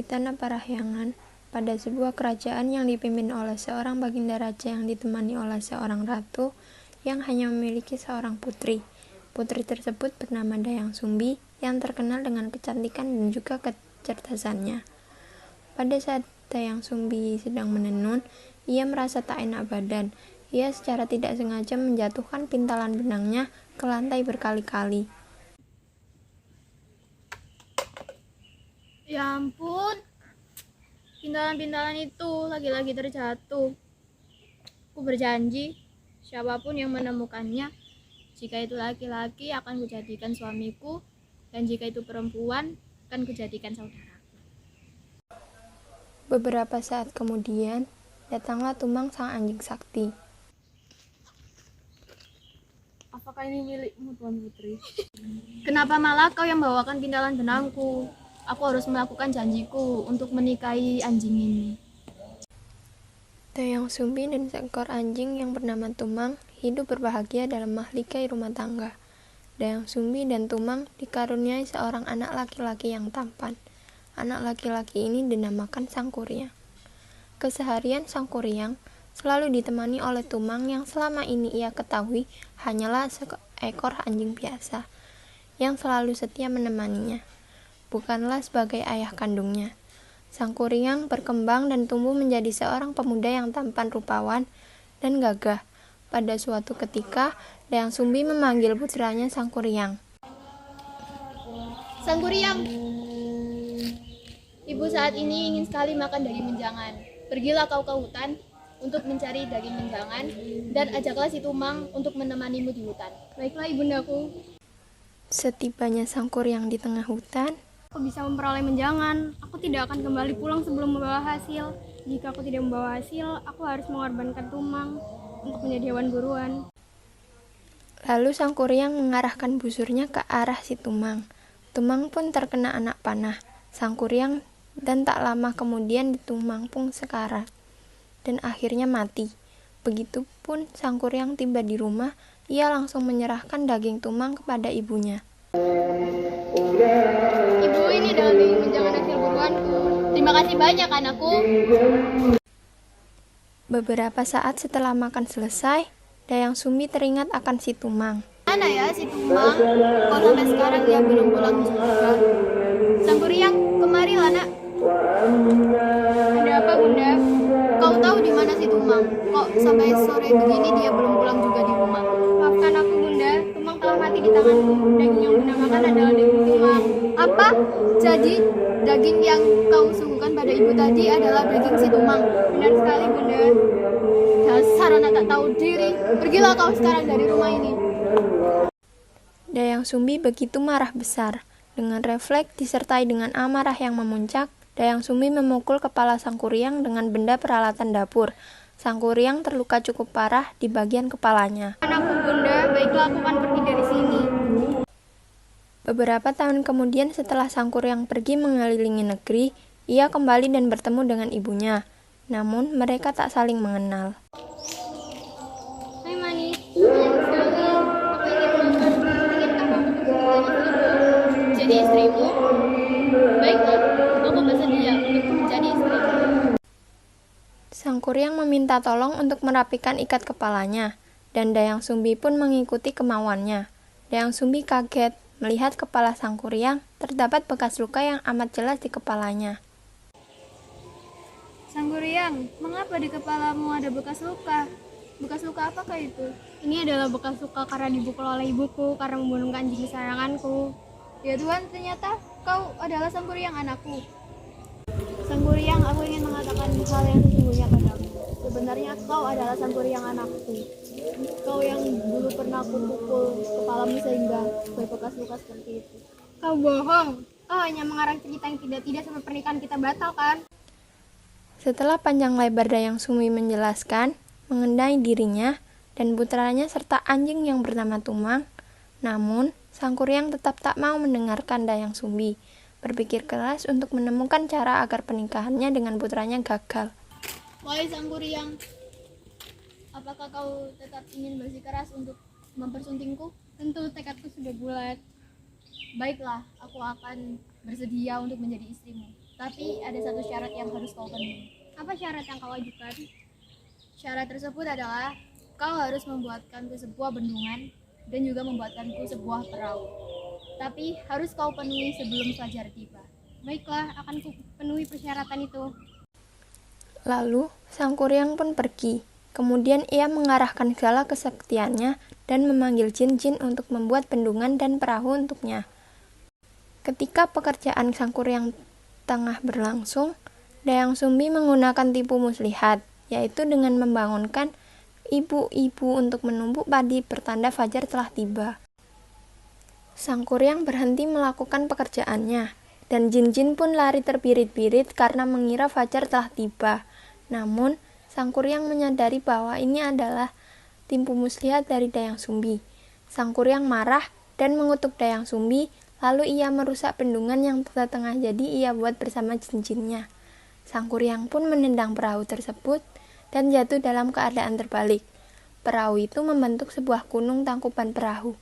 tanah Parahyangan, pada sebuah kerajaan yang dipimpin oleh seorang baginda raja yang ditemani oleh seorang ratu yang hanya memiliki seorang putri. Putri tersebut bernama Dayang Sumbi yang terkenal dengan kecantikan dan juga kecerdasannya. Pada saat Dayang Sumbi sedang menenun, ia merasa tak enak badan. Ia secara tidak sengaja menjatuhkan pintalan benangnya ke lantai berkali-kali. Ya ampun, pintalan-pintalan itu lagi-lagi terjatuh. Aku berjanji, siapapun yang menemukannya, jika itu laki-laki akan kujadikan suamiku, dan jika itu perempuan akan kujadikan saudara. Beberapa saat kemudian, datanglah Tumang sang anjing sakti. Apakah ini milikmu, Tuan Putri? Kenapa malah kau yang bawakan pintalan benangku? Aku harus melakukan janjiku untuk menikahi anjing ini. Dayang Sumbi dan seekor anjing yang bernama Tumang hidup berbahagia dalam mahligai rumah tangga. Dayang Sumbi dan Tumang dikaruniai seorang anak laki-laki yang tampan. Anak laki-laki ini dinamakan Sangkuriang. Keseharian Sangkuriang selalu ditemani oleh Tumang yang selama ini ia ketahui hanyalah seekor anjing biasa yang selalu setia menemaninya, bukanlah sebagai ayah kandungnya. Sangkuriang berkembang dan tumbuh menjadi seorang pemuda yang tampan rupawan dan gagah. Pada suatu ketika, Dayang Sumbi memanggil putranya Sangkuriang. Sangkuriang, ibu saat ini ingin sekali makan daging menjangan. Pergilah kau ke hutan untuk mencari daging menjangan dan ajaklah si Tumang untuk menemanimu di hutan. Baiklah ibundaku. Setibanya Sangkuriang di tengah hutan, Aku bisa memperoleh menjangan. Aku tidak akan kembali pulang sebelum membawa hasil. Jika aku tidak membawa hasil, aku harus mengorbankan Tumang untuk menjadi hewan buruan. lalu Sangkuriang mengarahkan busurnya ke arah si Tumang. Tumang pun terkena anak panah Sangkuriang dan tak lama kemudian Tumang pun sekarat dan akhirnya mati. Begitupun Sangkuriang tiba di rumah, ia langsung menyerahkan daging Tumang kepada ibunya. Ibu, ini adalah daging menjangan hasil buruanku. Terima kasih banyak anakku. Beberapa saat setelah makan selesai, Dayang Sumbi teringat akan si Tumang. Mana ya si Tumang? Kok sampai sekarang dia belum pulang juga? Sangkuriang, kemarilah nak. Ada apa bunda? Kau tahu di mana si Tumang? Kok sampai sore begini dia belum pulang juga di rumah? Maafkan aku bunda, Tumang telah mati di tanganku. Daging yang bunda makan adalah daging Tumang. Apa? Jadi daging yang kau suguhkan pada ibu tadi adalah daging si Tumang? Benar sekali bunda. Dasar anak tak tahu diri. Pergilah kau sekarang dari rumah ini. Dayang Sumbi begitu marah besar. Dengan refleks disertai dengan amarah yang memuncak, Dayang Sumbi memukul kepala Sangkuriang dengan benda peralatan dapur. Sangkuriang terluka cukup parah di bagian kepalanya. Anakku bunda, baiklah aku akan pergi dari sini. Beberapa tahun kemudian setelah Sangkuriang pergi mengelilingi negeri, ia kembali dan bertemu dengan ibunya. Namun mereka tak saling mengenal. Hai manis, sayang sekali. Aku ingin makan. Inginkah kamu jadi istrimu? Baiklah, aku bersedia untuk menjadi istrimu. Sangkuriang meminta tolong untuk merapikan ikat kepalanya, dan Dayang Sumbi pun mengikuti kemauannya. Dayang Sumbi kaget melihat kepala Sangkuriang terdapat bekas luka yang amat jelas di kepalanya. Sangkuriang, mengapa di kepalamu ada bekas luka? Bekas luka apakah itu? Ini adalah bekas luka karena dipukul oleh ibuku karena membunuh anjing kesayanganku. Ya Tuhan, ternyata kau adalah Sangkuriang anakku. Sangkuriang, aku ingin mengatakan hal yang sesungguhnya padamu. Sebenarnya kau adalah Sangkuriang anakku. Kau yang dulu pernah kupukul kepalamu sehingga berbekas luka seperti itu. Kau bohong. Kau hanya mengarang cerita yang tidak-tidak sampai pernikahan kita batal kan? Setelah panjang lebar Dayang Sumbi menjelaskan mengenai dirinya dan putranya serta anjing yang bernama Tumang, namun Sangkuriang tetap tak mau mendengarkan Dayang Sumbi. Berpikir keras untuk menemukan cara agar pernikahannya dengan putranya gagal. Wahai Sangkuriang, apakah kau tetap ingin bersikeras untuk mempersuntingku? Tentu tekadku sudah bulat. Baiklah, aku akan bersedia untuk menjadi istrimu. Tapi ada satu syarat yang harus kau penuhi. Apa syarat yang kau ajukan? Syarat tersebut adalah kau harus membuatkanku sebuah bendungan dan juga membuatkanku sebuah perahu. Tapi harus kau penuhi sebelum fajar tiba. Baiklah, akan kupenuhi persyaratan itu. Lalu, Sang Kuryang pun pergi. Kemudian ia mengarahkan segala kesaktiannya dan memanggil jin-jin untuk membuat bendungan dan perahu untuknya. Ketika pekerjaan Sang Kuryang tengah berlangsung, Dayang Sumbi menggunakan tipu muslihat, yaitu dengan membangunkan ibu-ibu untuk menumbuk padi pertanda fajar telah tiba. Sang Kuryang berhenti melakukan pekerjaannya, dan jin-jin pun lari terbirit-birit karena mengira fajar telah tiba. Namun, Sang Kuryang menyadari bahwa ini adalah tipu muslihat dari Dayang Sumbi. Sang Kuryang marah dan mengutuk Dayang Sumbi, lalu ia merusak bendungan yang tengah jadi ia buat bersama jin-jinnya. Sang Kuryang pun menendang perahu tersebut dan jatuh dalam keadaan terbalik. Perahu itu membentuk sebuah gunung tangkuban perahu.